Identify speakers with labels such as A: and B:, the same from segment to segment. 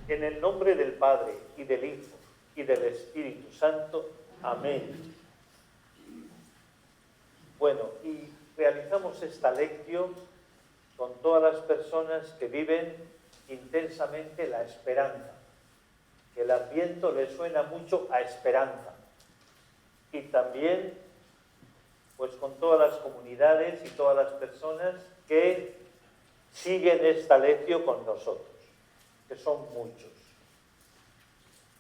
A: En el nombre del Padre, y del Hijo, y del Espíritu Santo. Amén. Bueno, y realizamos esta lección con todas las personas que viven intensamente la esperanza. Que el Adviento le suena mucho a esperanza. Y también, pues con todas las comunidades y todas las personas que siguen esta lección con nosotros, que son muchos.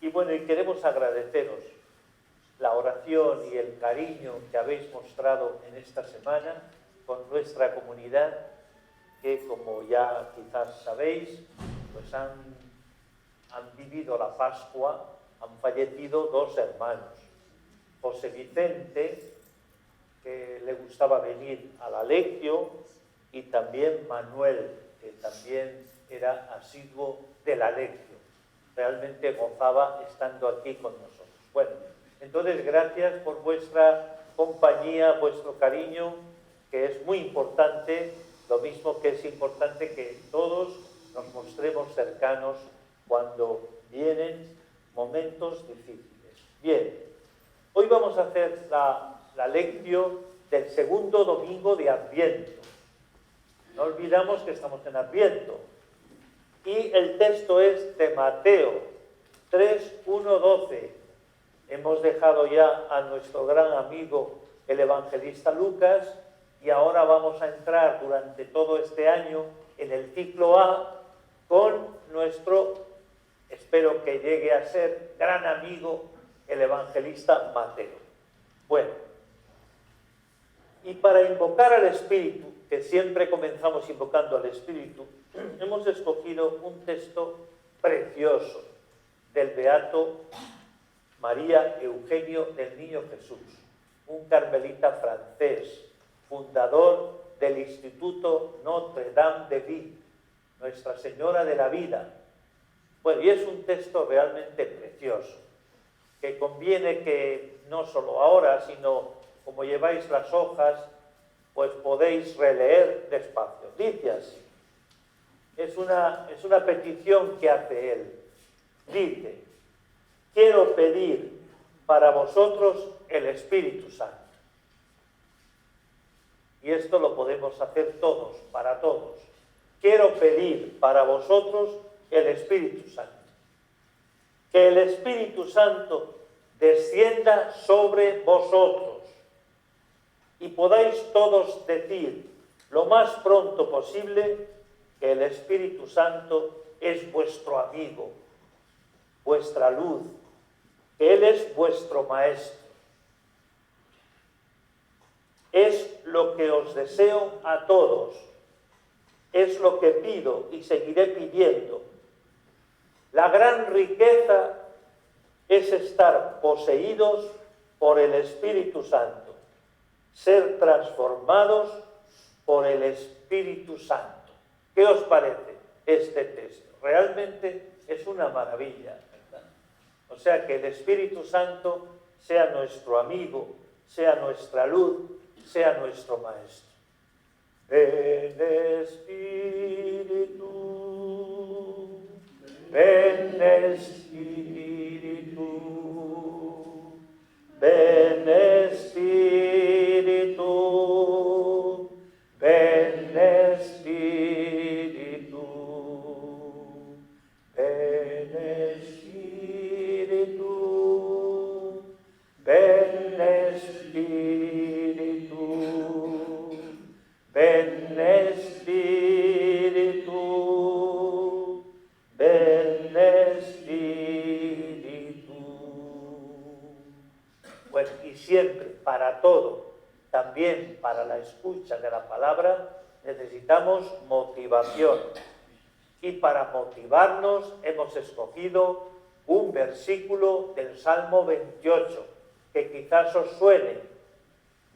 A: Y bueno, y queremos agradeceros la oración y el cariño que habéis mostrado en esta semana con nuestra comunidad, que como ya quizás sabéis, pues han vivido la Pascua, han fallecido dos hermanos. José Vicente, que le gustaba venir a la lección, y también Manuel, que también era asiduo de la lección. Realmente gozaba estando aquí con nosotros. Bueno, entonces gracias por vuestra compañía, vuestro cariño, que es muy importante, lo mismo que es importante que todos nos mostremos cercanos cuando vienen momentos difíciles. Bien, hoy vamos a hacer la lección del segundo domingo de Adviento. No olvidamos que estamos en Adviento. Y el texto es de Mateo 3, 1, 12. Hemos dejado ya a nuestro gran amigo el evangelista Lucas y ahora vamos a entrar durante todo este año en el ciclo A con nuestro, espero que llegue a ser gran amigo, el evangelista Mateo. Bueno, y para invocar al Espíritu, que siempre comenzamos invocando al Espíritu, hemos escogido un texto precioso del beato María Eugenio del Niño Jesús, un carmelita francés, fundador del Instituto Notre Dame de Vie, Nuestra Señora de la Vida. Bueno, y es un texto realmente precioso, que conviene que no solo ahora, sino como lleváis las hojas, pues podéis releer despacio. Dice así, es una petición que hace él. Dice, quiero pedir para vosotros el Espíritu Santo. Y esto lo podemos hacer todos, para todos. Quiero pedir para vosotros el Espíritu Santo. Que el Espíritu Santo descienda sobre vosotros y podáis todos decir lo más pronto posible que el Espíritu Santo es vuestro amigo, vuestra luz, que Él es vuestro maestro. Es lo que os deseo a todos, es lo que pido y seguiré pidiendo. La gran riqueza es estar poseídos por el Espíritu Santo, ser transformados por el Espíritu Santo. ¿Qué os parece este texto? Realmente es una maravilla, ¿verdad? O sea, que el Espíritu Santo sea nuestro amigo, sea nuestra luz, sea nuestro maestro. Ven Espíritu, ven Espíritu, ven Espíritu, ven Espíritu, ven Espíritu, ven Espíritu, ven Espíritu, ven Espíritu. Bueno, y siempre, para todo, también para la escucha de la palabra, necesitamos motivación. Y para motivarnos hemos escogido un versículo del Salmo 28, que quizás os suene.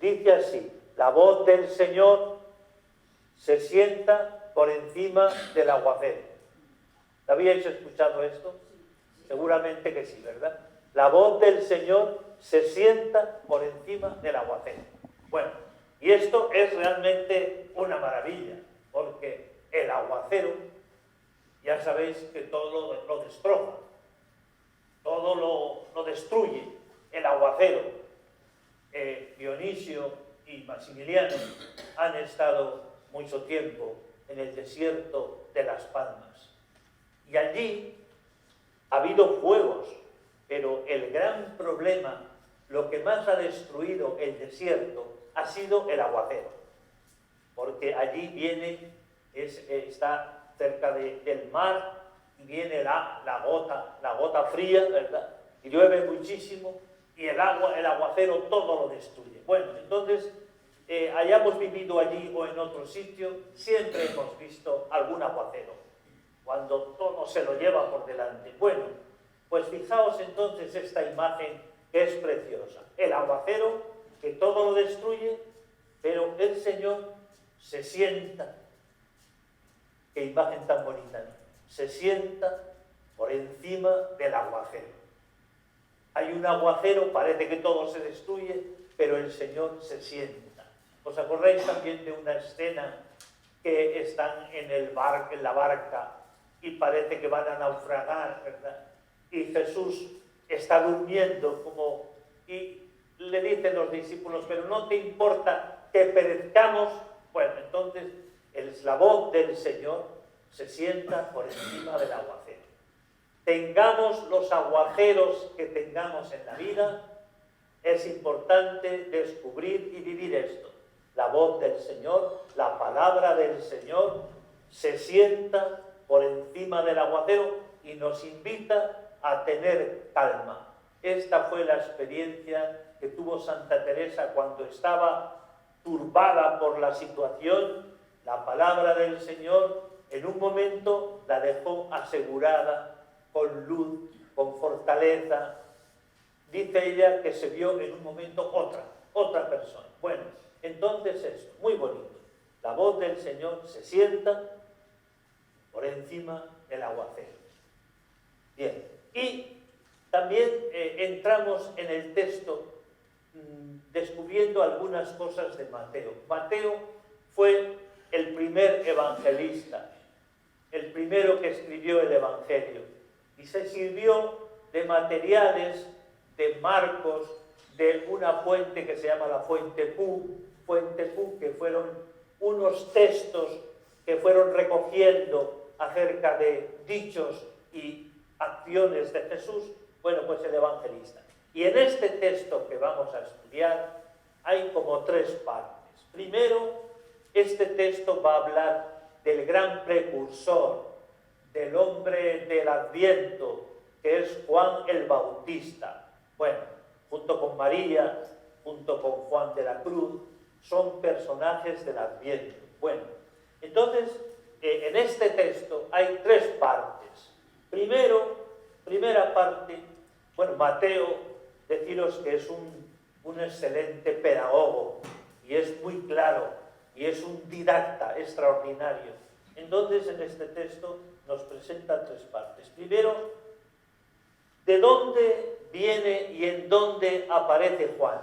A: Dice así, la voz del Señor se sienta por encima del aguacero. ¿Habíais escuchado esto? Seguramente que sí, ¿verdad? La voz del Señor se sienta por encima del aguacero. Bueno, y esto es realmente una maravilla, porque el aguacero ya sabéis que todo lo destroza, todo lo destruye, el aguacero. Dionisio y Maximiliano han estado mucho tiempo en el desierto de Las Palmas. Y allí ha habido fuegos, pero el gran problema, lo que más ha destruido el desierto, ha sido el aguacero. Porque allí viene, está cerca del mar, y viene la gota fría, ¿verdad? Y llueve muchísimo, y el aguacero todo lo destruye. Bueno, entonces, hayamos vivido allí o en otro sitio, siempre hemos visto algún aguacero, cuando todo se lo lleva por delante. Bueno, pues fijaos entonces esta imagen que es preciosa. El aguacero que todo lo destruye, pero el Señor se sienta. Qué imagen tan bonita, ¿no? Se sienta por encima del aguacero. Hay un aguacero, parece que todo se destruye, pero el Señor se sienta. ¿Os acordáis también de una escena que están en la barca y parece que van a naufragar, ¿verdad? Y Jesús está durmiendo y le dicen los discípulos, pero no te importa que perezcamos. Bueno, entonces la voz del Señor se sienta por encima del aguacero. Tengamos los aguaceros que tengamos en la vida, es importante descubrir y vivir esto. La voz del Señor, la palabra del Señor, se sienta por encima del aguacero y nos invita a tener calma. Esta fue la experiencia que tuvo Santa Teresa cuando estaba turbada por la situación. La palabra del Señor en un momento la dejó asegurada, con luz, con fortaleza. Dice ella que se vio en un momento otra persona. Bueno, entonces eso, muy bonito. La voz del Señor se sienta por encima del aguacero. Bien, y también entramos en el texto descubriendo algunas cosas de Mateo. Mateo fue el primer evangelista, el primero que escribió el Evangelio, y se sirvió de materiales de Marcos, de una fuente que se llama la Fuente Q, que fueron unos textos que fueron recogiendo acerca de dichos y acciones de Jesús. Bueno, pues el evangelista. Y en este texto que vamos a estudiar hay como tres partes. Primero, este texto va a hablar del gran precursor, del hombre del Adviento, que es Juan el Bautista. Bueno, junto con María, junto con Juan de la Cruz, son personajes del Adviento. Bueno, entonces, en este texto hay tres partes. Primera parte, bueno, Mateo, deciros que es un excelente pedagogo, y es muy claro, y es un didacta extraordinario. Entonces, en este texto nos presenta tres partes. Primero, ¿de dónde viene y en dónde aparece Juan?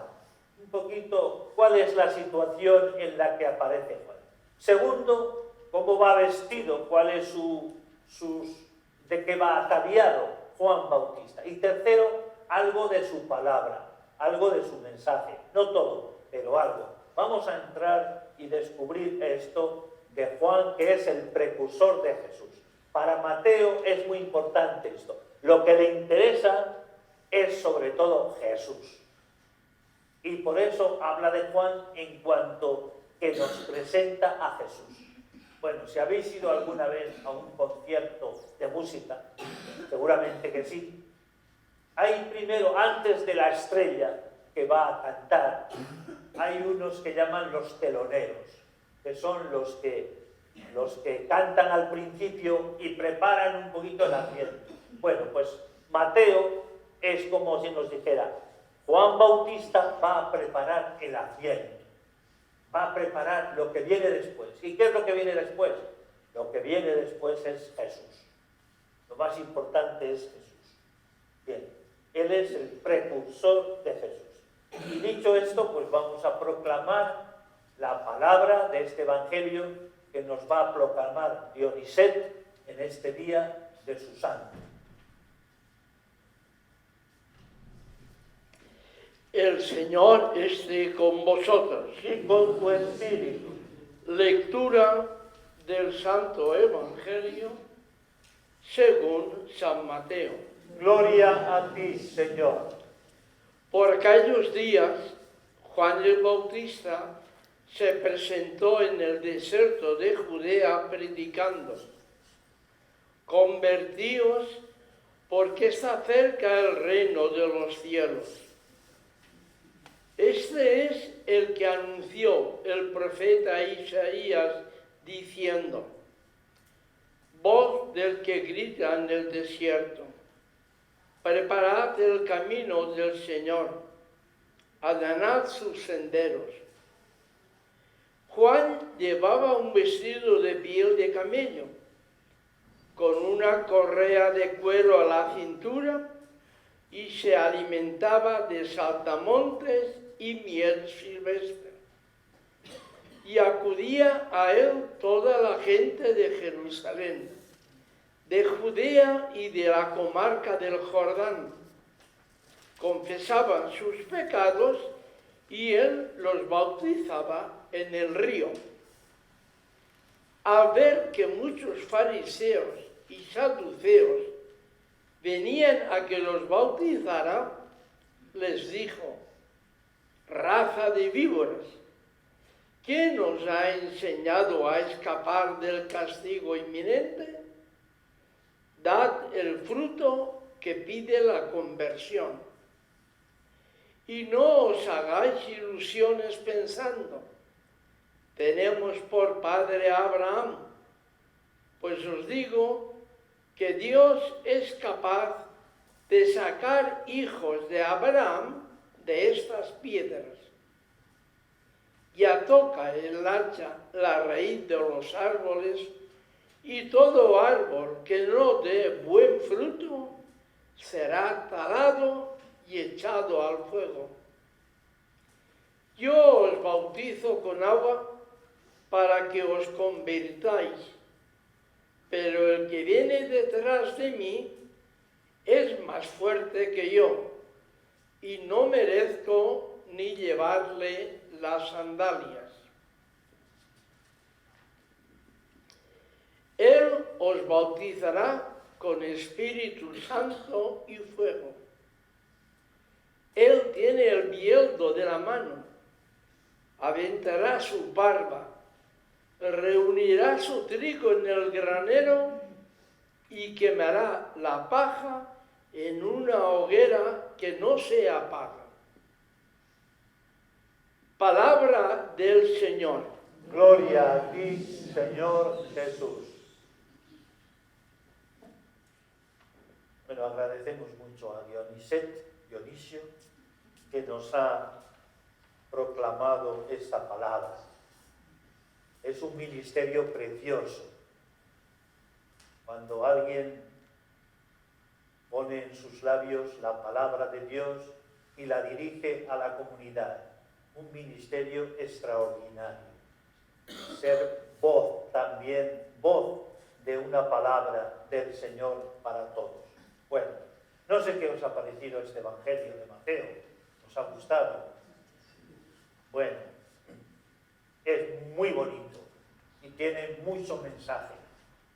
A: Un poquito, ¿cuál es la situación en la que aparece Juan? Segundo, ¿cómo va vestido? ¿Cuál es de qué va ataviado Juan Bautista? Y tercero, algo de su palabra, algo de su mensaje. No todo, pero algo. Vamos a entrar y descubrir esto de Juan, que es el precursor de Jesús. Para Mateo es muy importante esto. Lo que le interesa es sobre todo Jesús. Y por eso habla de Juan en cuanto que nos presenta a Jesús. Bueno, si habéis ido alguna vez a un concierto de música, seguramente que sí. Hay primero, antes de la estrella que va a cantar, hay unos que llaman los teloneros, que son los que cantan al principio y preparan un poquito el ambiente. Bueno, pues Mateo es como si nos dijera, Juan Bautista va a preparar el ambiente, va a preparar lo que viene después. ¿Y qué es lo que viene después? Lo que viene después es Jesús. Lo más importante es Jesús. Bien, Él es el precursor de Jesús. Y dicho esto, pues vamos a proclamar la palabra de este Evangelio que nos va a proclamar Dioniset, en este día de su santo.
B: El Señor esté con vosotros.
A: Y con tu espíritu.
B: Lectura del Santo Evangelio según San Mateo.
A: Gloria a ti, Señor.
B: Por aquellos días, Juan el Bautista se presentó en el desierto de Judea predicando: convertíos, porque está cerca el reino de los cielos. Este es el que anunció el profeta Isaías diciendo: voz del que grita en el desierto, preparad el camino del Señor, allanad sus senderos. Juan llevaba un vestido de piel de camello, con una correa de cuero a la cintura, y se alimentaba de saltamontes y miel silvestre. Y acudía a él toda la gente de Jerusalén, de Judea y de la comarca del Jordán. Confesaban sus pecados y él los bautizaba en el río. Al ver que muchos fariseos y saduceos venían a que los bautizara, les dijo: raza de víboras, ¿quién os ha enseñado a escapar del castigo inminente? Dad el fruto que pide la conversión. Y no os hagáis ilusiones pensando: tenemos por padre a Abraham. Pues os digo que Dios es capaz de sacar hijos de Abraham de estas piedras. Ya toca el hacha la raíz de los árboles, y todo árbol que no dé buen fruto será talado y echado al fuego. Yo os bautizo con agua para que os convirtáis, pero el que viene detrás de mí es más fuerte que yo, y no merezco ni llevarle las sandalias. Él os bautizará con Espíritu Santo y fuego. Él tiene el bieldo de la mano, aventará su barba, reunirá su trigo en el granero y quemará la paja en una hoguera que no se apaga. Palabra del Señor.
A: Gloria a ti, Señor Jesús. Bueno, agradecemos mucho a Dionisio, que nos ha proclamado esta palabra. Es un ministerio precioso. Cuando alguien pone en sus labios la palabra de Dios y la dirige a la comunidad. Un ministerio extraordinario. Ser voz también, voz de una palabra del Señor para todos. Bueno, no sé qué os ha parecido este Evangelio de Mateo. ¿Os ha gustado? Bueno, es muy bonito y tiene mucho mensaje.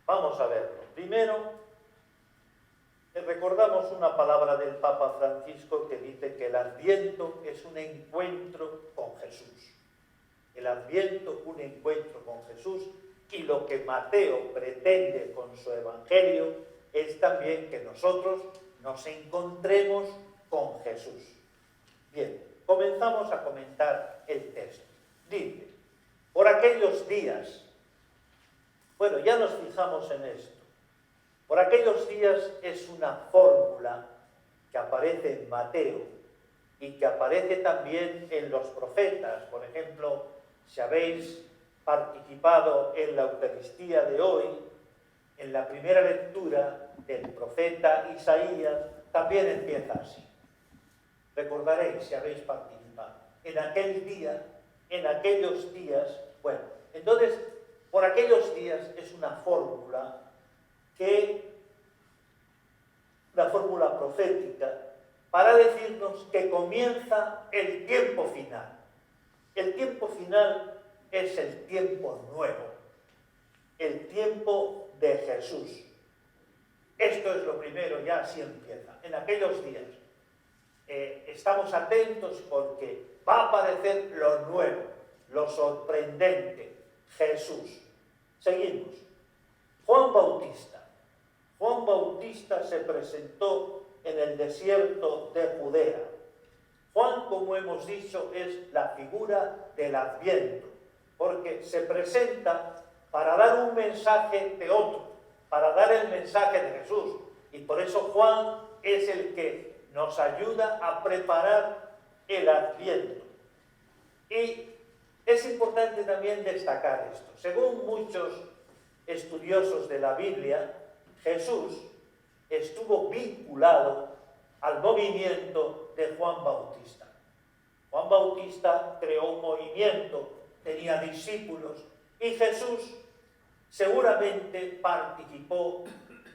A: Vamos a verlo. Primero, recordamos una palabra del Papa Francisco que dice que el Adviento es un encuentro con Jesús. El Adviento, un encuentro con Jesús, y lo que Mateo pretende con su Evangelio es también que nosotros nos encontremos con Jesús. Bien, comenzamos a comentar el texto. Dice: por aquellos días, bueno, ya nos fijamos en esto. Por aquellos días es una fórmula que aparece en Mateo y que aparece también en los profetas. Por ejemplo, si habéis participado en la Eucaristía de hoy, en la primera lectura del profeta Isaías, también empieza así. Recordaréis si habéis participado. En aquel día, en aquellos días, bueno, entonces, por aquellos días es una fórmula que una fórmula profética para decirnos que comienza el tiempo final. El tiempo final es el tiempo nuevo, el tiempo de Jesús. Esto es lo primero, ya así empieza. En aquellos días estamos atentos porque va a aparecer lo nuevo, lo sorprendente, Jesús. Seguimos. Juan Bautista. Juan Bautista se presentó en el desierto de Judea. Juan, como hemos dicho, es la figura del Adviento, porque se presenta para dar un mensaje de otro, para dar el mensaje de Jesús. Y por eso Juan es el que nos ayuda a preparar el Adviento. Y es importante también destacar esto. Según muchos estudiosos de la Biblia, Jesús estuvo vinculado al movimiento de Juan Bautista. Juan Bautista creó un movimiento, tenía discípulos, y Jesús seguramente participó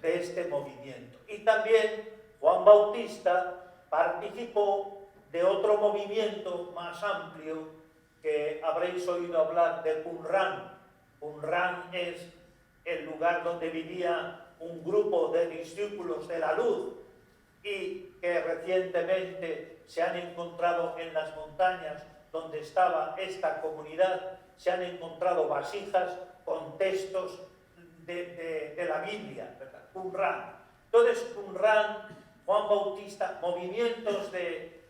A: de este movimiento. Y también Juan Bautista participó de otro movimiento más amplio que habréis oído hablar de Qumran. Qumran es el lugar donde vivía un grupo de discípulos de la luz y que recientemente se han encontrado en las montañas donde estaba esta comunidad, se han encontrado vasijas con textos de la Biblia, ¿verdad? Qumran. Entonces, Qumran, Juan Bautista, movimientos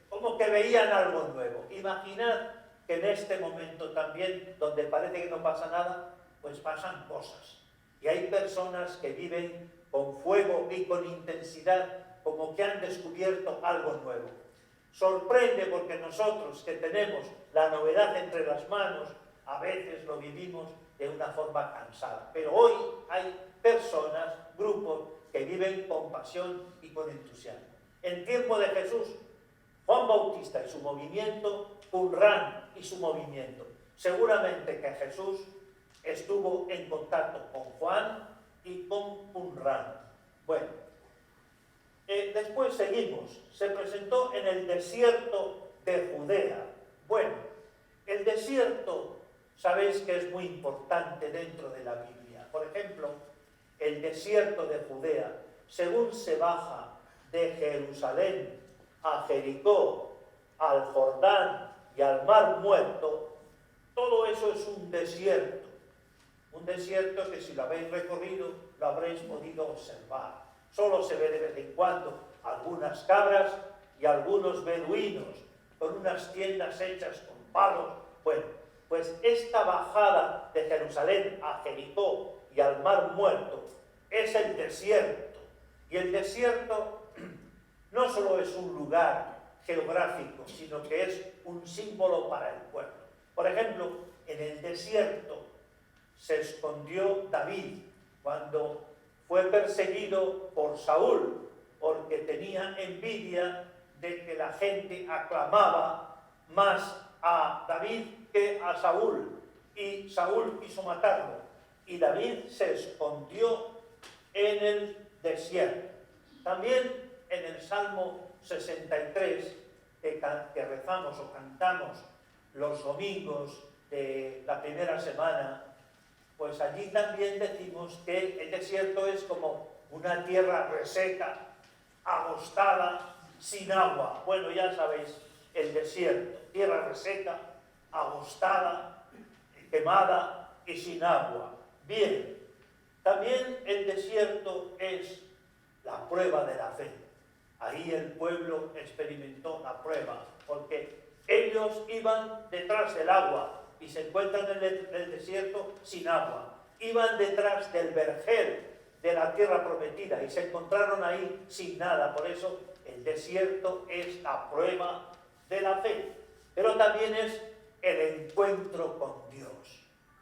A: como que veían algo nuevo. Imaginad que en este momento también, donde parece que no pasa nada, pues pasan cosas. Y hay personas que viven con fuego y con intensidad, como que han descubierto algo nuevo. Sorprende porque nosotros que tenemos la novedad entre las manos, a veces lo vivimos de una forma cansada. Pero hoy hay personas, grupos, que viven con pasión y con entusiasmo. En tiempo de Jesús, Juan Bautista y su movimiento, Qumran y su movimiento. Seguramente que Jesús estuvo en contacto con Juan y con Qumran. Bueno, después seguimos. Se presentó en el desierto de Judea. Bueno, el desierto, sabéis que es muy importante dentro de la Biblia. Por ejemplo, el desierto de Judea, según se baja de Jerusalén a Jericó, al Jordán y al Mar Muerto, todo eso es un desierto. Un desierto que si lo habéis recorrido, lo habréis podido observar. Solo se ve de vez en cuando algunas cabras y algunos beduinos con unas tiendas hechas con palos. Bueno, pues esta bajada de Jerusalén a Jericó y al Mar Muerto es el desierto. Y el desierto no solo es un lugar geográfico, sino que es un símbolo para el pueblo. Por ejemplo, en el desierto se escondió David cuando fue perseguido por Saúl, porque tenía envidia de que la gente aclamaba más a David que a Saúl, y Saúl quiso matarlo, y David se escondió en el desierto. También en el Salmo 63, que rezamos o cantamos los domingos de la primera semana, pues allí también decimos que el desierto es como una tierra reseca, agostada, sin agua. Bueno, ya sabéis, el desierto, tierra reseca, agostada, quemada y sin agua. Bien, también el desierto es la prueba de la fe. Ahí el pueblo experimentó la prueba, porque ellos iban detrás del agua y se encuentran en el desierto sin agua. Iban detrás del vergel de la tierra prometida y se encontraron ahí sin nada. Por eso el desierto es la prueba de la fe, pero también es el encuentro con Dios.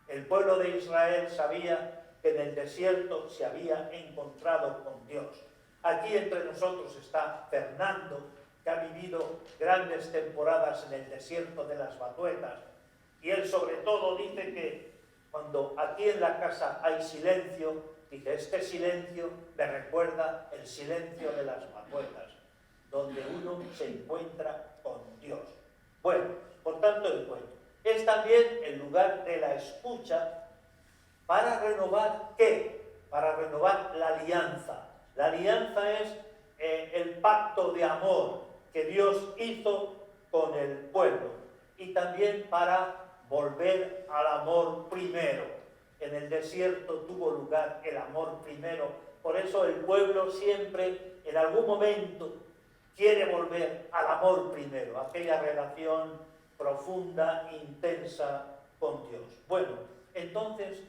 A: El pueblo de Israel sabía que en el desierto se había encontrado con Dios. Aquí entre nosotros está Fernando, que ha vivido grandes temporadas en el desierto de las Batuetas, y él sobre todo dice que cuando aquí en la casa hay silencio, Dice, este silencio me recuerda el silencio de las macuetas, donde uno se encuentra con Dios. Bueno, por tanto el cuento es también el lugar de la escucha para renovar ¿qué? Para renovar la alianza. La alianza es el pacto de amor que Dios hizo con el pueblo y también para volver al amor primero. En el desierto tuvo lugar el amor primero, por eso el pueblo siempre en algún momento quiere volver al amor primero, aquella relación profunda, intensa con Dios. Bueno, entonces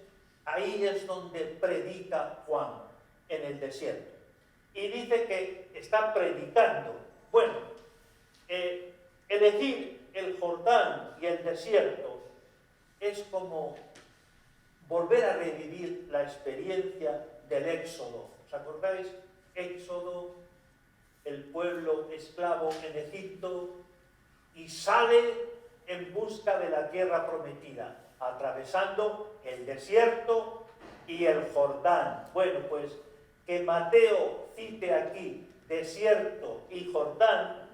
A: ahí es donde predica Juan, en el desierto. Y dice que está predicando. Bueno, elegir el Jordán y el desierto es como volver a revivir la experiencia del Éxodo. ¿Os acordáis? Éxodo, el pueblo esclavo en Egipto, y sale en busca de la tierra prometida, atravesando el desierto y el Jordán. Bueno, pues que Mateo cite aquí desierto y Jordán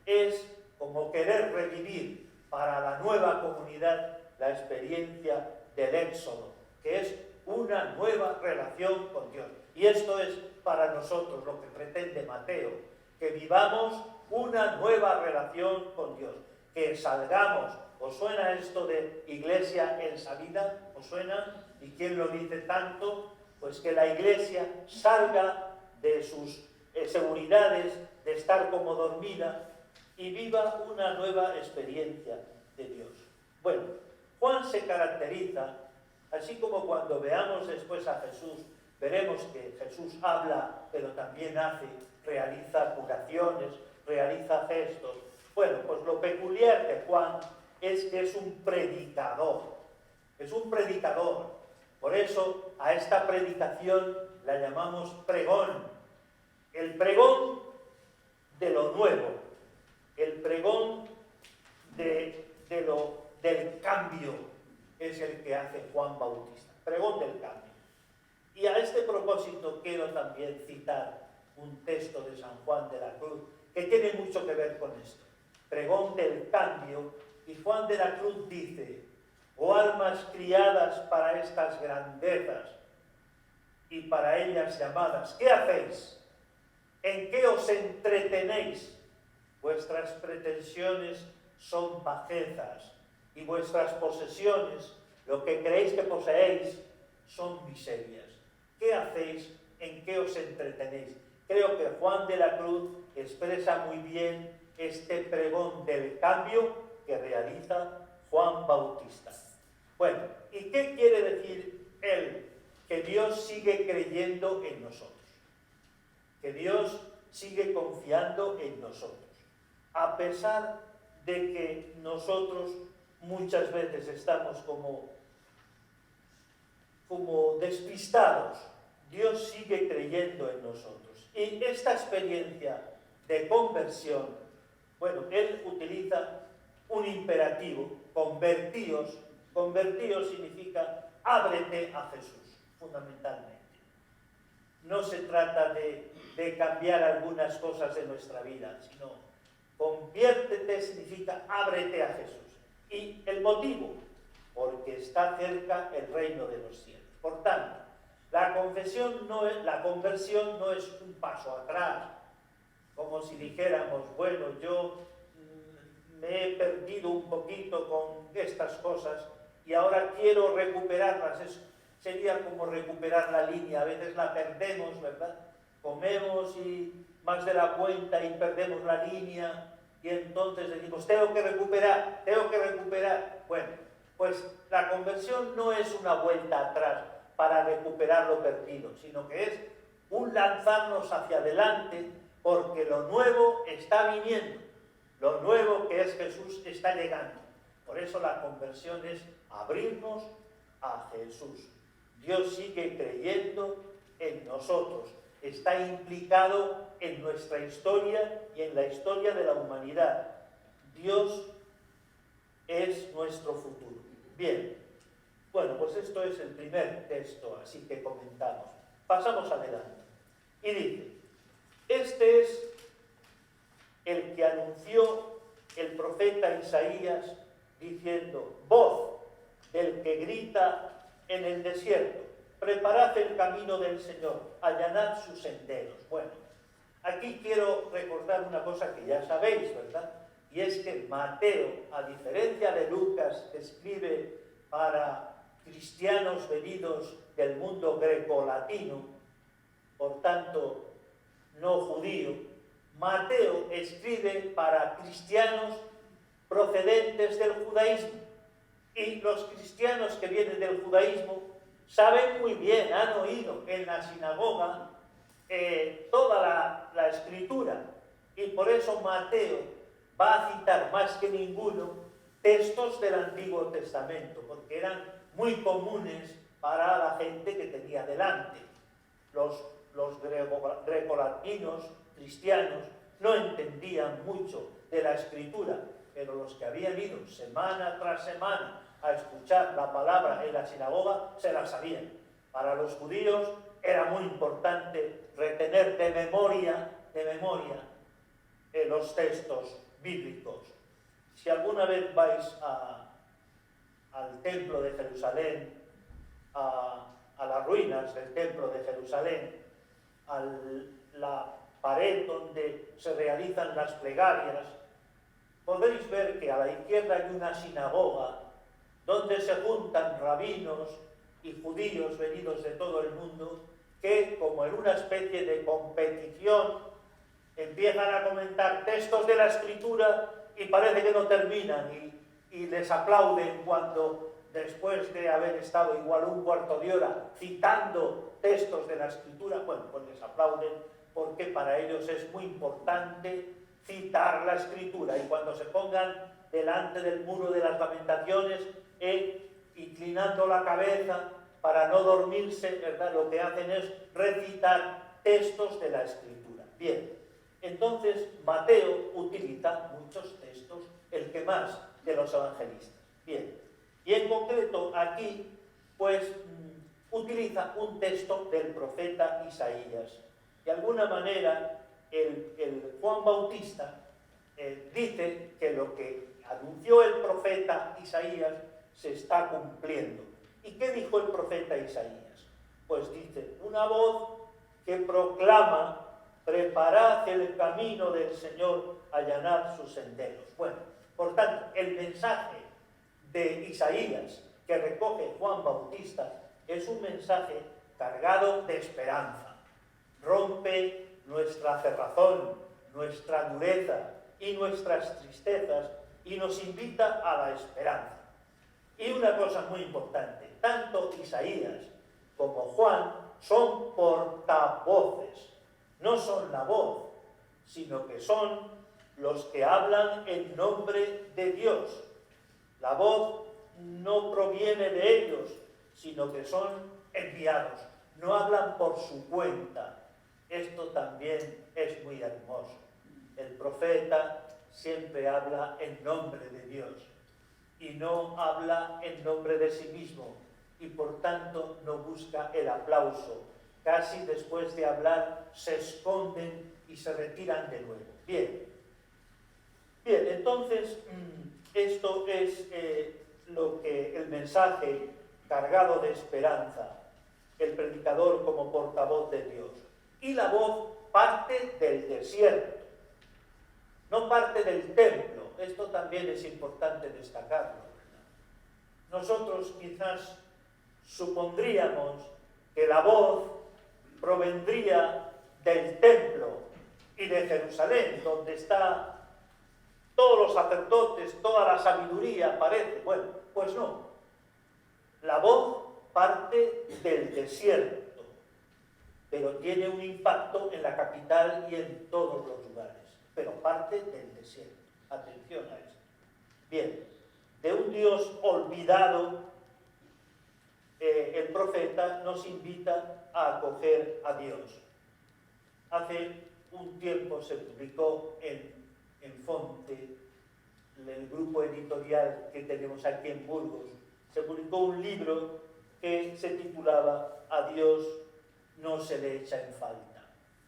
A: es como querer revivir para la nueva comunidad la experiencia del Éxodo, que es una nueva relación con Dios. Y esto es para nosotros lo que pretende Mateo, que vivamos una nueva relación con Dios, que salgamos. ¿Os suena esto de iglesia en salida? ¿Os suena? ¿Y quién lo dice tanto? Pues que la iglesia salga de sus seguridades, de estar como dormida, y viva una nueva experiencia de Dios. Bueno, Juan se caracteriza, así como cuando veamos después a Jesús, veremos que Jesús habla, pero también hace, realiza curaciones, realiza gestos. Bueno, pues lo peculiar de Juan es que es un predicador. Es un predicador. Por eso a esta predicación la llamamos pregón. El pregón de lo nuevo. El pregón del cambio es el que hace Juan Bautista. Pregón del cambio. Y a este propósito quiero también citar un texto de San Juan de la Cruz que tiene mucho que ver con esto. Pregón del cambio. Y Juan de la Cruz dice: oh almas criadas para estas grandezas y para ellas llamadas, ¿qué hacéis? ¿En qué os entretenéis? Vuestras pretensiones son bajezas y vuestras posesiones, lo que creéis que poseéis, son miserias. ¿Qué hacéis? ¿En qué os entretenéis? Creo que Juan de la Cruz expresa muy bien este pregón del cambio que realiza Juan Bautista. Bueno, ¿y qué quiere decir él? Que Dios sigue creyendo en nosotros. Que Dios sigue confiando en nosotros. A pesar de que nosotros muchas veces estamos como despistados, Dios sigue creyendo en nosotros. Y esta experiencia de conversión, bueno, él utiliza un imperativo, convertíos. Convertíos significa ábrete a Jesús, fundamentalmente. No se trata de cambiar algunas cosas de nuestra vida, sino conviértete significa ábrete a Jesús. Y el motivo, porque está cerca el reino de los cielos. Por tanto, la conversión no es un paso atrás, como si dijéramos, bueno, yo me he perdido un poquito con estas cosas y ahora quiero recuperarlas. Sería como recuperar la línea. A veces la perdemos, ¿verdad? Comemos y más de la cuenta y perdemos la línea y entonces decimos, tengo que recuperar. Bueno, pues la conversión no es una vuelta atrás para recuperar lo perdido, sino que es un lanzarnos hacia adelante porque lo nuevo está viniendo. Lo nuevo que es Jesús está llegando. Por eso la conversión es abrirnos a Jesús. Dios sigue creyendo en nosotros. Está implicado en nuestra historia y en la historia de la humanidad. Dios es nuestro futuro. Bien, bueno, pues esto es el primer texto, así que comentamos. Pasamos adelante. Y dice, este es el que anunció el profeta Isaías diciendo, voz del que grita en el desierto, preparad el camino del Señor, allanad sus senderos. Bueno, aquí quiero recordar una cosa que ya sabéis, ¿verdad? Y es que Mateo, a diferencia de Lucas, que escribe para cristianos venidos del mundo grecolatino, por tanto, no judío, Mateo escribe para cristianos procedentes del judaísmo. Y los cristianos que vienen del judaísmo saben muy bien, han oído en la sinagoga toda la escritura. Y por eso Mateo va a citar más que ninguno textos del Antiguo Testamento, porque eran muy comunes para la gente que tenía delante. Los grecolatinos, cristianos, no entendían mucho de la escritura, pero los que habían ido semana tras semana a escuchar la palabra en la sinagoga se la sabían. Para los judíos era muy importante retener de memoria los textos bíblicos. Si alguna vez vais al templo de Jerusalén, a las ruinas del templo de Jerusalén, a la pared donde se realizan las plegarias, podréis ver que a la izquierda hay una sinagoga donde se juntan rabinos y judíos venidos de todo el mundo que, como en una especie de competición, empiezan a comentar textos de la Escritura y parece que no terminan y les aplauden cuando, después de haber estado igual un cuarto de hora citando textos de la Escritura, bueno, pues les aplauden porque para ellos es muy importante citar la Escritura, y cuando se pongan delante del muro de las lamentaciones, inclinando la cabeza para no dormirse, ¿verdad?, lo que hacen es recitar textos de la Escritura. Bien, entonces Mateo utiliza muchos textos, el que más de los evangelistas. Bien, y en concreto aquí, pues, utiliza un texto del profeta Isaías. De alguna manera, el Juan Bautista dice que lo que anunció el profeta Isaías se está cumpliendo. ¿Y qué dijo el profeta Isaías? Pues dice, una voz que proclama, preparad el camino del Señor, allanad sus senderos. Bueno, por tanto, el mensaje de Isaías que recoge Juan Bautista es un mensaje cargado de esperanza. Rompe nuestra cerrazón, nuestra dureza y nuestras tristezas y nos invita a la esperanza. Y una cosa muy importante, tanto Isaías como Juan son portavoces, no son la voz, sino que son los que hablan en nombre de Dios. La voz no proviene de ellos, sino que son enviados, no hablan por su cuenta. Esto también es muy hermoso. El profeta siempre habla en nombre de Dios y no habla en nombre de sí mismo, y por tanto no busca el aplauso. Casi después de hablar se esconden y se retiran de nuevo. Bien, entonces esto es lo que el mensaje cargado de esperanza, el predicador como portavoz de Dios. Y la voz parte del desierto, no parte del templo. Esto también es importante destacarlo. Nosotros quizás supondríamos que la voz provendría del templo y de Jerusalén, donde está todos los sacerdotes, toda la sabiduría, parece. Bueno, pues no. La voz parte del desierto, pero tiene un impacto en la capital y en todos los lugares, pero parte del desierto. Atención a esto. Bien, de un Dios olvidado, el profeta nos invita a acoger a Dios. Hace un tiempo se publicó en Fonte, el grupo editorial que tenemos aquí en Burgos, se publicó un libro que se titulaba A Dios no se le echa en falta.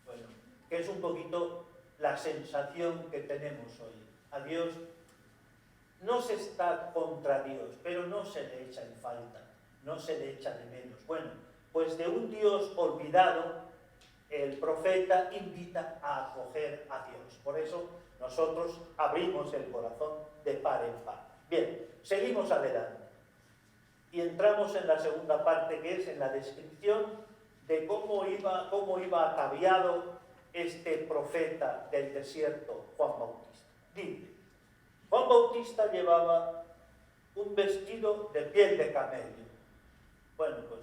A: Bueno, que es un poquito la sensación que tenemos hoy. A Dios no se está contra Dios, pero no se le echa en falta, no se le echa de menos. Bueno, pues de un Dios olvidado, el profeta invita a acoger a Dios. Por eso nosotros abrimos el corazón de par en par. Bien, seguimos adelante. Y entramos en la segunda parte, que es en la descripción de cómo iba ataviado este profeta del desierto, Juan Bautista. Dice, Juan Bautista llevaba un vestido de piel de camello. Bueno, pues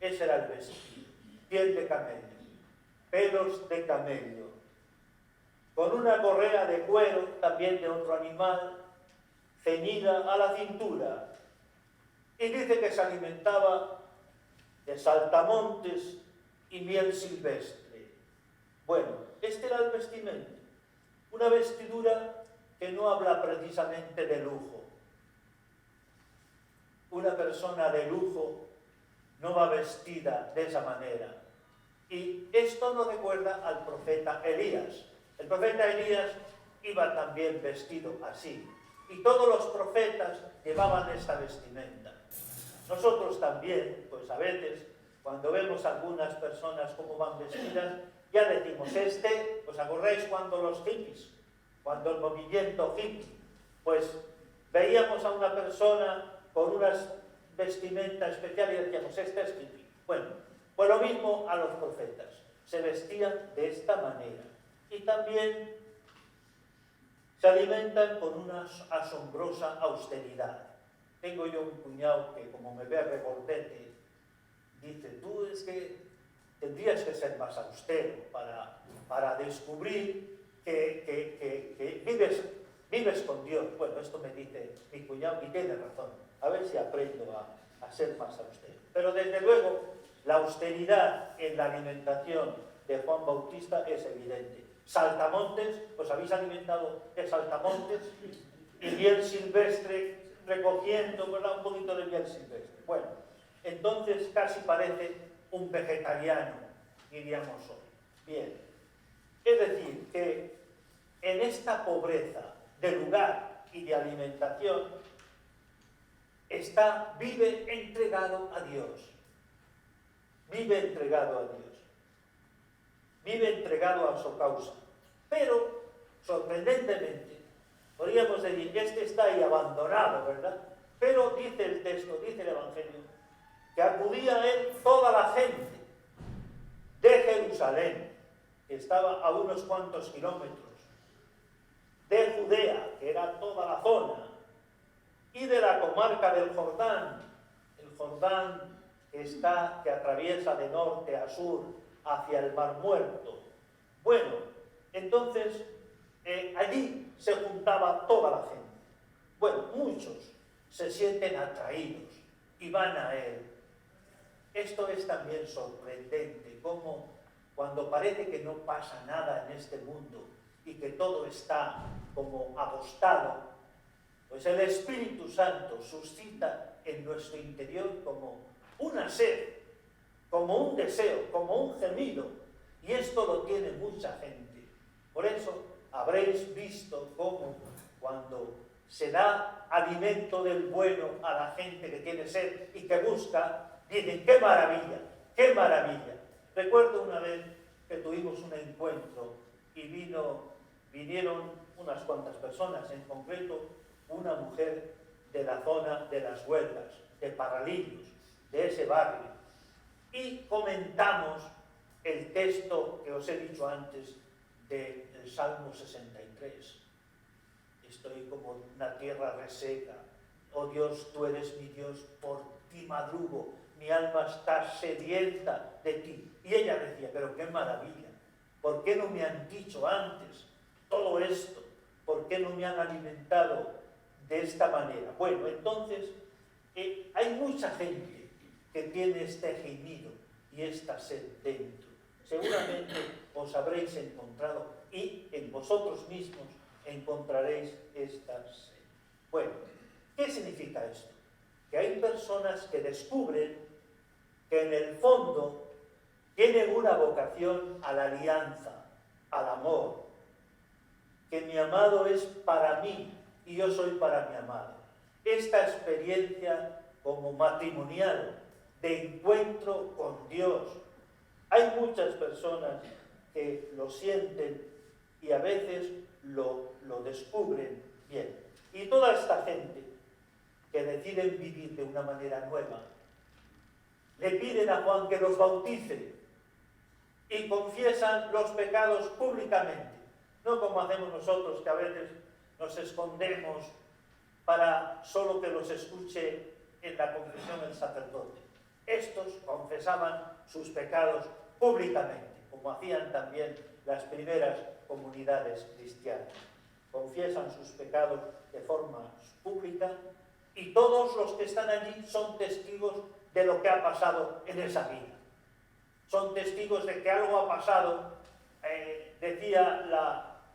A: ese era el vestido, piel de camello, pelos de camello, con una correa de cuero, también de otro animal, ceñida a la cintura. Y dice que se alimentaba de saltamontes y miel silvestre. Bueno, este era el vestimenta, una vestidura que no habla precisamente de lujo. Una persona de lujo no va vestida de esa manera. Y esto nos recuerda al profeta Elías. El profeta Elías iba también vestido así. Y todos los profetas llevaban esta vestimenta. Nosotros también, pues a veces, cuando vemos a algunas personas cómo van vestidas, ya decimos, ¿os acordáis cuando los hippies, cuando el movimiento hippie, pues veíamos a una persona con unas vestimenta especial y decíamos, este es hippie? Bueno, pues lo mismo a los profetas, se vestían de esta manera. Y también se alimentan con una asombrosa austeridad. Tengo yo un cuñado que, como me ve regordete, dice, tú es que tendrías que ser más austero para descubrir que vives con Dios. Bueno, esto me dice mi cuñado y tiene razón. A ver si aprendo a ser más austero. Pero desde luego, la austeridad en la alimentación de Juan Bautista es evidente. Saltamontes, ¿os habéis alimentado de saltamontes? Y miel silvestre, recogiendo, ¿verdad?, un poquito de miel silvestre. Bueno, entonces casi parece un vegetariano, diríamos hoy. Bien, es decir, que en esta pobreza de lugar y de alimentación vive entregado a Dios. Vive entregado a Dios. Vive entregado a su causa. Pero, sorprendentemente, podríamos decir, este está ahí abandonado, ¿verdad? Pero dice el texto, dice el Evangelio, que acudía a él toda la gente de Jerusalén, que estaba a unos cuantos kilómetros, de Judea, que era toda la zona, y de la comarca del Jordán, el Jordán que atraviesa de norte a sur hacia el Mar Muerto. Bueno, entonces allí se juntaba toda la gente. Bueno, muchos se sienten atraídos y van a él. Esto es también sorprendente, como cuando parece que no pasa nada en este mundo y que todo está como agostado, pues el Espíritu Santo suscita en nuestro interior como una sed, como un deseo, como un gemido, y esto lo tiene mucha gente. Por eso habréis visto cómo cuando se da alimento del bueno a la gente que tiene sed y que busca, dicen, ¡qué maravilla! ¡Qué maravilla! Recuerdo una vez que tuvimos un encuentro y vinieron unas cuantas personas, en concreto una mujer de la zona de las Huelgas, de Paralillos, de ese barrio, y comentamos el texto que os he dicho antes del Salmo 63. Estoy como una tierra reseca. Oh Dios, tú eres mi Dios, por ti madrugo, mi alma está sedienta de ti. Y ella decía, pero qué maravilla, ¿por qué no me han dicho antes todo esto? ¿Por qué no me han alimentado de esta manera? Bueno, entonces, hay mucha gente que tiene este gemido y esta sed dentro. Seguramente os habréis encontrado y en vosotros mismos encontraréis esta sed. Bueno, ¿qué significa esto? Que hay personas que descubren que en el fondo tienen una vocación a la alianza, al amor, que mi amado es para mí y yo soy para mi amado. Esta experiencia como matrimonial, de encuentro con Dios. Hay muchas personas que lo sienten y a veces lo descubren bien. Y toda esta gente que deciden vivir de una manera nueva, le piden a Juan que los bautice y confiesan los pecados públicamente, no como hacemos nosotros, que a veces nos escondemos para solo que los escuche en la confesión el sacerdote. Estos confesaban sus pecados públicamente, como hacían también las primeras comunidades cristianas. Confiesan sus pecados de forma pública y todos los que están allí son testigos de lo que ha pasado en esa vida. Son testigos de que algo ha pasado. Decía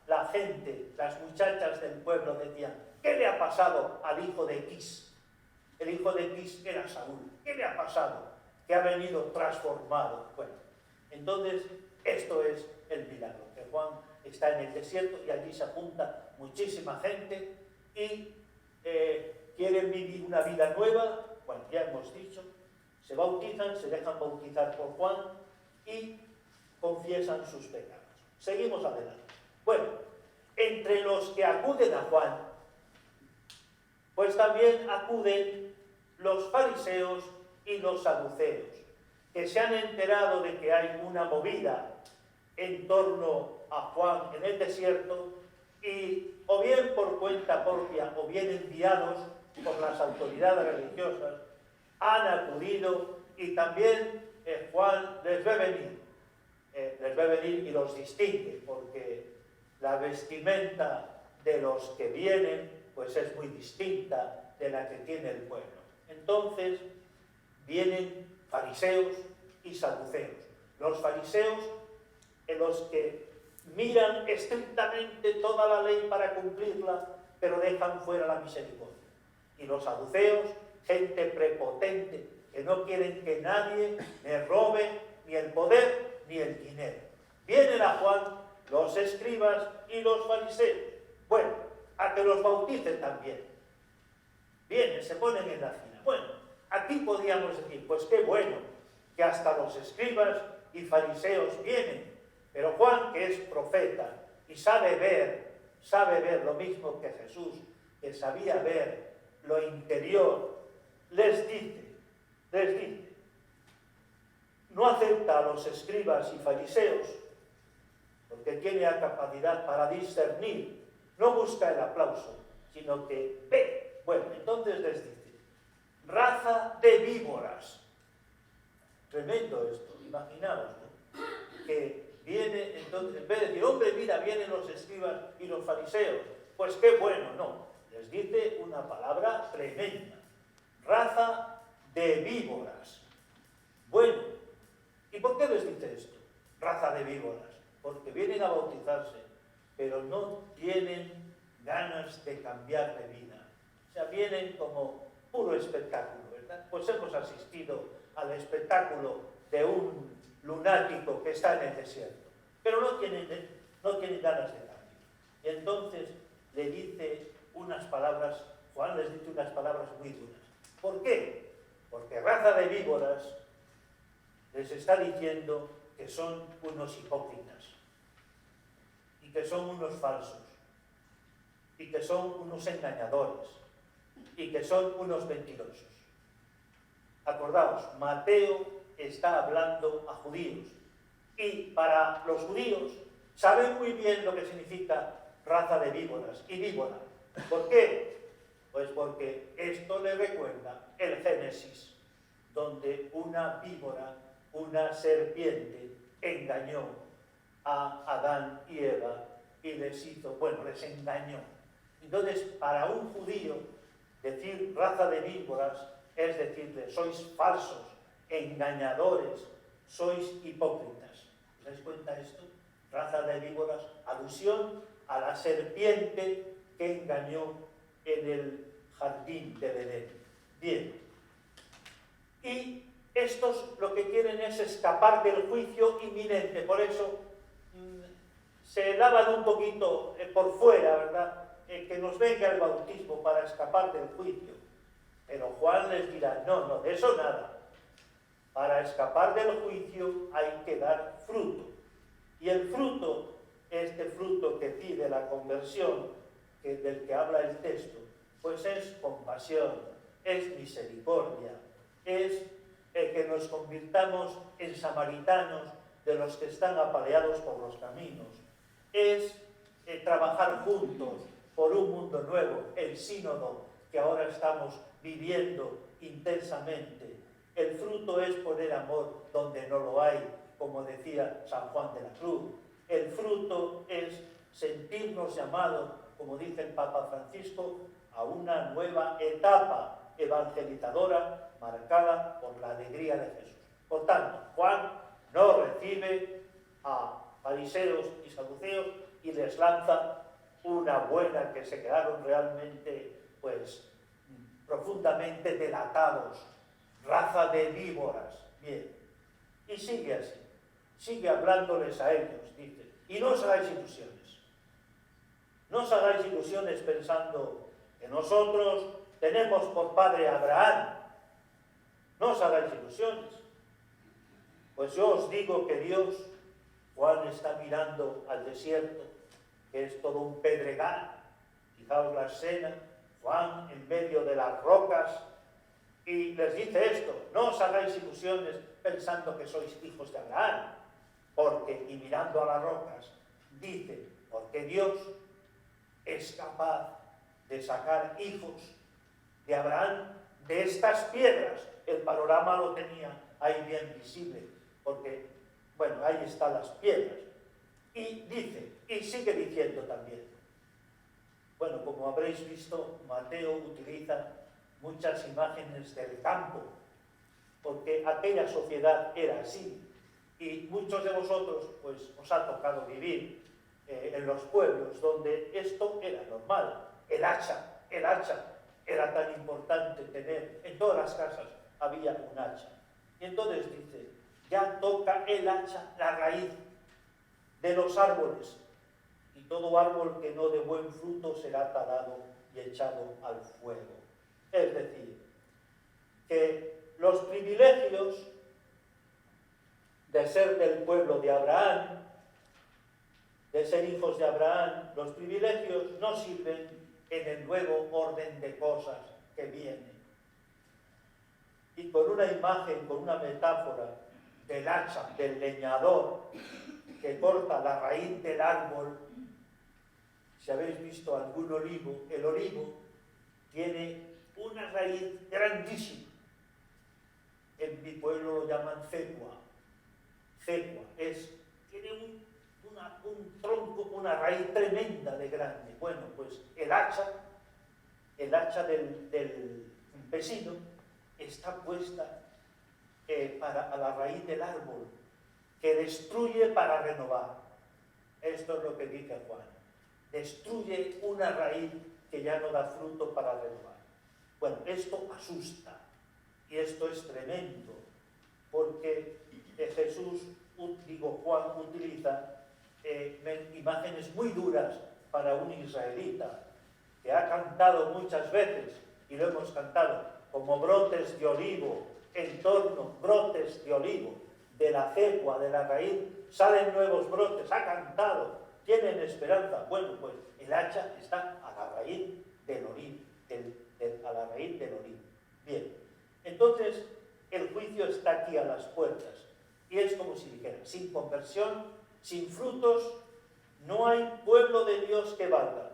A: la gente, las muchachas del pueblo decían: ¿qué le ha pasado al hijo de Quis? El hijo de Quis era Saúl. ¿Qué le ha pasado? Que ha venido transformado. Bueno, entonces esto es el milagro, que Juan está en el desierto y allí se apunta muchísima gente y quieren vivir una vida nueva. Bueno, ya hemos dicho, se bautizan, se dejan bautizar por Juan y confiesan sus pecados. Seguimos adelante. Bueno, entre los que acuden a Juan, pues también acuden los fariseos y los saduceos, que se han enterado de que hay una movida en torno a Juan en el desierto y, o bien por cuenta propia o bien enviados por las autoridades religiosas, han acudido y también Juan les ve venir y los distingue, porque la vestimenta de los que vienen pues es muy distinta de la que tiene el pueblo. Entonces vienen fariseos y saduceos. Los fariseos, en los que miran estrictamente toda la ley para cumplirla, pero dejan fuera la misericordia. Y los saduceos, gente prepotente, que no quieren que nadie les robe ni el poder ni el dinero. Vienen a Juan los escribas y los fariseos. Bueno, a que los bauticen también. Vienen, se ponen en la fila. Bueno, aquí podríamos decir, pues qué bueno, que hasta los escribas y fariseos vienen. Pero Juan, que es profeta y sabe ver lo mismo que Jesús, que sabía ver lo interior, les dice, no acepta a los escribas y fariseos, porque tiene la capacidad para discernir, no busca el aplauso, sino que ve. Bueno, entonces les dice, raza de víboras. Tremendo esto, imaginaos, ¿no? Que viene, entonces, en vez de decir, hombre, mira, vienen los escribas y los fariseos, pues qué bueno, no. Les dice una palabra tremenda. Raza de víboras. Bueno, ¿y por qué les dice esto? Raza de víboras. Porque vienen a bautizarse, pero no tienen ganas de cambiar de vida. O sea, vienen como puro espectáculo, ¿verdad? Pues hemos asistido al espectáculo de un lunático que está en el desierto, pero no tienen ganas de cambio. Y entonces le dice unas palabras, Juan les dice unas palabras muy duras. ¿Por qué? Porque raza de víboras les está diciendo que son unos hipócritas, y que son unos falsos, y que son unos engañadores, y que son unos mentirosos. Acordaos, Mateo está hablando a judíos, y para los judíos saben muy bien lo que significa raza de víboras y víbora. ¿Por qué? Pues porque esto le recuerda el Génesis, donde una víbora, una serpiente, engañó a Adán y Eva y les engañó. Entonces, para un judío, decir raza de víboras es decirle, sois falsos, engañadores, sois hipócritas. ¿Os dais cuenta esto? Raza de víboras, alusión a la serpiente que engañó en el jardín del Edén. Bien. Y estos lo que quieren es escapar del juicio inminente, por eso se lavan un poquito por fuera, ¿verdad? Que nos venga el bautismo para escapar del juicio. Pero Juan les dirá, no, de eso nada. Para escapar del juicio hay que dar fruto. Y el fruto, este fruto que pide la conversión, del que habla el texto, pues es compasión, es misericordia, es que nos convirtamos en samaritanos de los que están apaleados por los caminos, es trabajar juntos por un mundo nuevo, el sínodo que ahora estamos viviendo intensamente. El fruto es poner amor donde no lo hay, como decía San Juan de la Cruz. El fruto es sentirnos llamados, como dice el Papa Francisco, a una nueva etapa evangelizadora marcada por la alegría de Jesús. Por tanto, Juan no recibe a fariseos y saduceos y les lanza una buena que se quedaron realmente, pues, profundamente delatados, raza de víboras. Bien, y sigue así, sigue hablándoles a ellos, dice, y no os hagáis ilusiones. No os hagáis ilusiones pensando que nosotros tenemos por padre a Abraham. No os hagáis ilusiones. Pues yo os digo que Dios, Juan está mirando al desierto, que es todo un pedregal. Fijaos la escena, Juan en medio de las rocas, y les dice esto, no os hagáis ilusiones pensando que sois hijos de Abraham, porque, y mirando a las rocas, dice, porque Dios es capaz de sacar hijos de Abraham de estas piedras. El panorama lo tenía ahí bien visible, porque, bueno, ahí están las piedras. Y dice, y sigue diciendo también, bueno, como habréis visto, Mateo utiliza muchas imágenes del campo, porque aquella sociedad era así, y muchos de vosotros, pues, os ha tocado vivir en los pueblos donde esto era normal. El hacha era tan importante tener, en todas las casas había un hacha. Y entonces dice, ya toca el hacha la raíz de los árboles, y todo árbol que no dé buen fruto será talado y echado al fuego. Es decir, que los privilegios de ser del pueblo de Abraham, de ser hijos de Abraham, los privilegios no sirven en el nuevo orden de cosas que viene. Y con una imagen, con una metáfora del hacha, del leñador, que corta la raíz del árbol, si habéis visto algún olivo, el olivo tiene una raíz grandísima. En mi pueblo lo llaman cecua. Cecua tiene un tronco, una raíz tremenda de grande. Bueno, pues el hacha del campesino está puesta a la raíz del árbol, que destruye para renovar. Esto es lo que dice Juan. Destruye una raíz que ya no da fruto para renovar. Bueno, esto asusta y esto es tremendo, porque Juan utiliza imágenes muy duras para un israelita que ha cantado muchas veces, y lo hemos cantado, como brotes de olivo, en torno, brotes de olivo, de la cecua, de la raíz, salen nuevos brotes, ha cantado, tienen esperanza. Bueno, pues el hacha está a la raíz del olivo, a la raíz del olivo. Bien, entonces el juicio está aquí a las puertas, y es como si dijera, sin conversión, sin frutos, no hay pueblo de Dios que valga.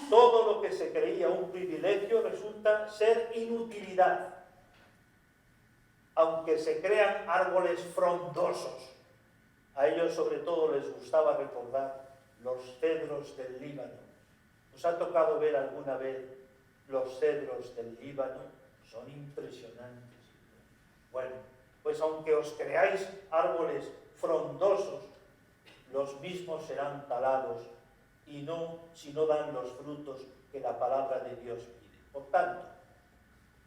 A: Todo lo que se creía un privilegio resulta ser inutilidad, aunque se crean árboles frondosos. A ellos sobre todo les gustaba recordar los cedros del Líbano. ¿Os ha tocado ver alguna vez los cedros del Líbano? Son impresionantes. Bueno, pues aunque os creáis árboles frondosos, los mismos serán talados, y no si no dan los frutos que la palabra de Dios pide. Por tanto,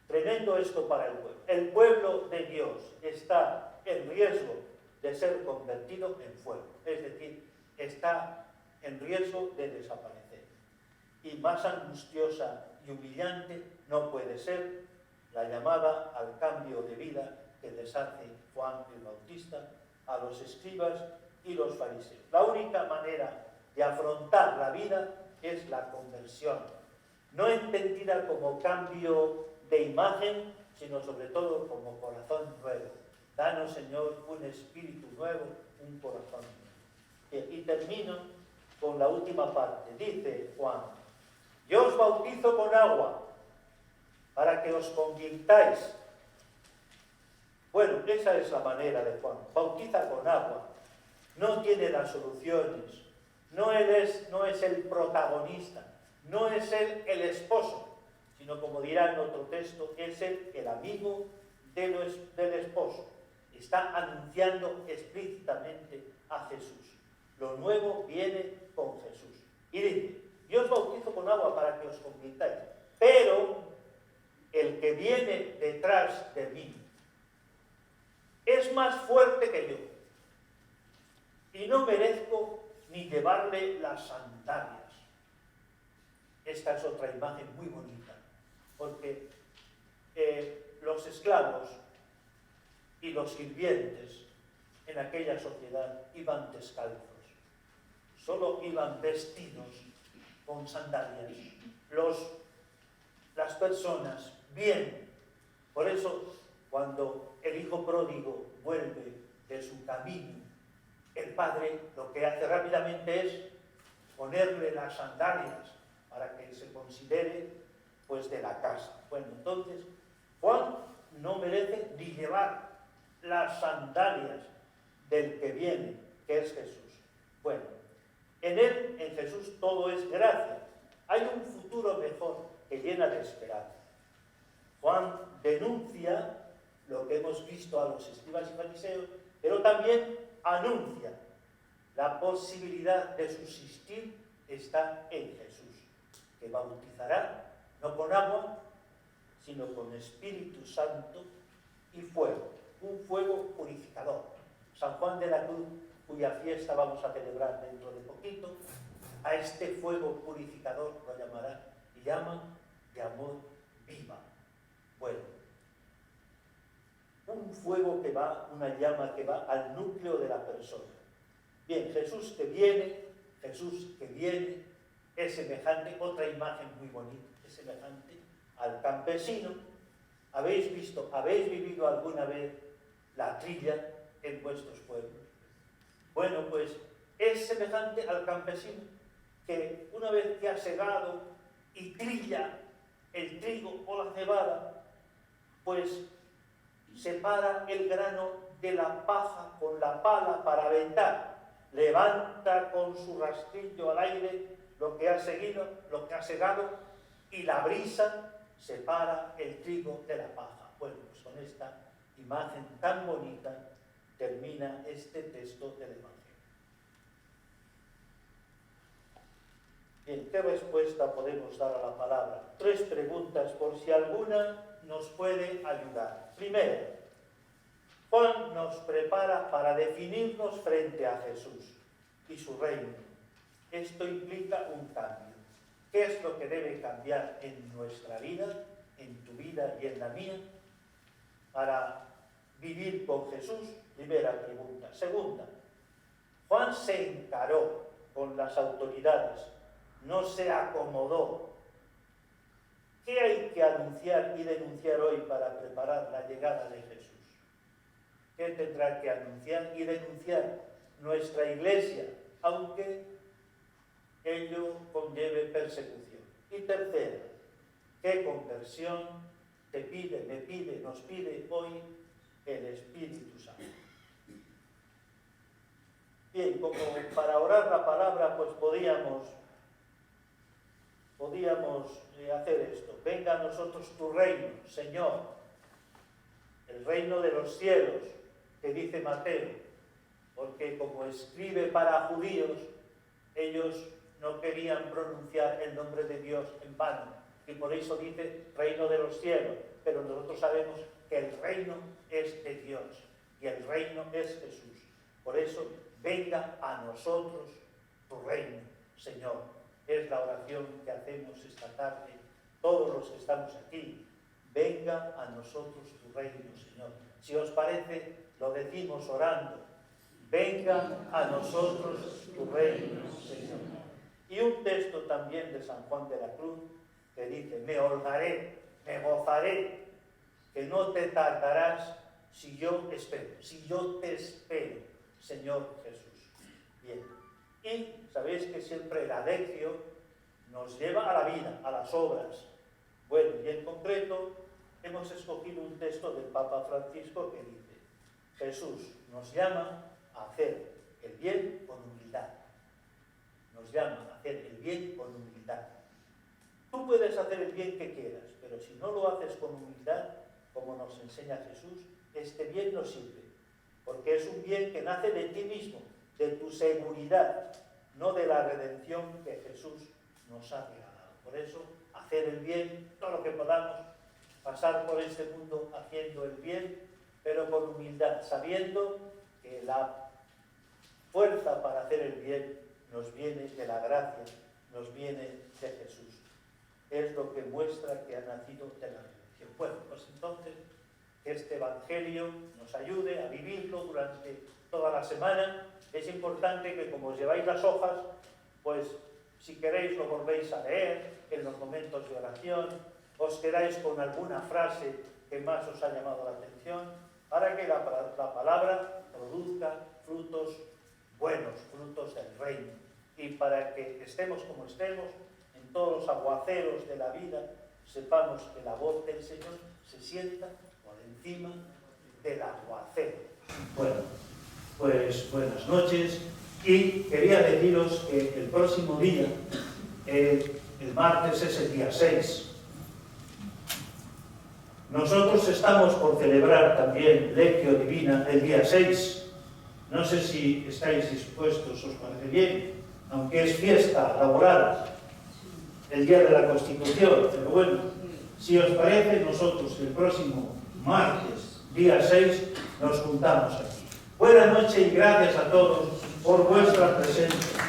A: Tremendo esto para el pueblo. El pueblo de Dios está en riesgo de ser convertido en fuego. Es decir, está en riesgo de desaparecer. Y más angustiosa y humillante no puede ser la llamada al cambio de vida que les hace Juan el Bautista a los escribas y los fariseos. La única manera de afrontar la vida es la conversión, no entendida como cambio de imagen, sino sobre todo como corazón nuevo. Danos, Señor, un espíritu nuevo, un corazón nuevo. Y termino con la última parte. Dice Juan: yo os bautizo con agua para que os convirtáis. Bueno, esa es la manera de Juan. Bautiza con agua. No tiene las soluciones. No es el protagonista. No es él el esposo, sino, como dirá en otro texto, es él el amigo del esposo. Está anunciando explícitamente a Jesús. Lo nuevo viene con Jesús. Y dice: yo os bautizo con agua para que os convirtáis, pero el que viene detrás de mí es más fuerte que yo, y no merezco ni llevarle las sandalias. Esta es otra imagen muy bonita, porque los esclavos y los sirvientes en aquella sociedad iban descalzos, solo iban vestidos con sandalias. Las personas bien. Por eso, cuando el hijo pródigo vuelve de su camino, el padre lo que hace rápidamente es ponerle las sandalias para que se considere pues de la casa. Bueno, entonces Juan no merece ni llevar las sandalias del que viene, que es Jesús. Bueno, en él, en Jesús, todo es gracia. Hay un futuro mejor que llena de esperanza. Juan denuncia lo que hemos visto a los escribas y fariseos, pero también anuncia la posibilidad de subsistir está en Jesús, que bautizará no con agua, sino con Espíritu Santo y fuego, un fuego purificador. San Juan de la Cruz, cuya fiesta vamos a celebrar dentro de poquito, a este fuego purificador lo llamará y llama de amor viva. Bueno, un fuego que va, una llama que va al núcleo de la persona. Bien, Jesús que viene es semejante, otra imagen muy bonita, es semejante al campesino. ¿Habéis vivido alguna vez la trilla en vuestros pueblos? Bueno, pues es semejante al campesino que una vez que ha segado y trilla el trigo o la cebada, pues separa el grano de la paja con la pala para aventar, levanta con su rastrillo al aire lo que ha segado, y la brisa separa el trigo de la paja. Bueno, pues con esta imagen tan bonita termina este texto del Evangelio. Bien, ¿qué respuesta podemos dar a la palabra? 3 preguntas por si alguna nos puede ayudar. Primero, Juan nos prepara para definirnos frente a Jesús y su reino. Esto implica un cambio. ¿Qué es lo que debe cambiar en nuestra vida, en tu vida y en la mía, para vivir con Jesús? Primera pregunta. Segunda, Juan se encaró con las autoridades, no se acomodó. ¿Qué hay que anunciar y denunciar hoy para preparar la llegada de Jesús? ¿Qué tendrá que anunciar y denunciar nuestra Iglesia, aunque ello conlleve persecución? Y tercera, ¿qué conversión te pide, me pide, nos pide hoy el Espíritu Santo? Bien, como para orar la palabra, pues podíamos hacer esto. Venga a nosotros tu reino, Señor, el reino de los cielos, que dice Mateo, porque como escribe para judíos, ellos no querían pronunciar el nombre de Dios en vano, y por eso dice reino de los cielos, pero nosotros sabemos que el reino es de Dios y el reino es Jesús. Por eso, venga a nosotros tu reino, Señor. Es la oración que hacemos esta tarde, todos los que estamos aquí. Venga a nosotros tu reino, Señor. Si os parece, lo decimos orando. Venga a nosotros tu reino, Señor. Y un texto también de San Juan de la Cruz que dice, me holgaré, me gozaré, que no te tardarás si yo espero, si yo te espero, Señor Jesús. Bien. Y sabéis que siempre el adeccio nos lleva a la vida, a las obras. Bueno, y en concreto hemos escogido un texto del Papa Francisco que dice, Jesús nos llama a hacer el bien con humildad. Nos llama a hacer el bien con humildad. Tú puedes hacer el bien que quieras, pero si no lo haces con humildad, como nos enseña Jesús, este bien no sirve, porque es un bien que nace de ti mismo, de tu seguridad, no de la redención que Jesús nos ha regalado. Por eso, hacer el bien, todo lo que podamos, pasar por este mundo haciendo el bien, pero con humildad, sabiendo que la fuerza para hacer el bien nos viene de la gracia, nos viene de Jesús. Es lo que muestra que ha nacido de la redención. Bueno, pues entonces, que este Evangelio nos ayude a vivirlo durante toda la semana. Es importante que, como os lleváis las hojas, pues si queréis lo volvéis a leer en los momentos de oración, os quedáis con alguna frase que más os ha llamado la atención, para que la palabra produzca frutos buenos, frutos del reino, y para que estemos como estemos, en todos los aguaceros de la vida, sepamos que la voz del Señor se sienta por encima del aguacero. Bueno, pues buenas noches, y quería deciros que el próximo día, el martes, es el día 6. Nosotros estamos por celebrar también Lectio Divina el día 6. No sé si estáis dispuestos, os parece bien, aunque es fiesta laboral, el día de la Constitución, pero bueno, si os parece, nosotros el próximo martes, día 6, nos juntamos aquí. Buenas noches y gracias a todos por vuestra presencia.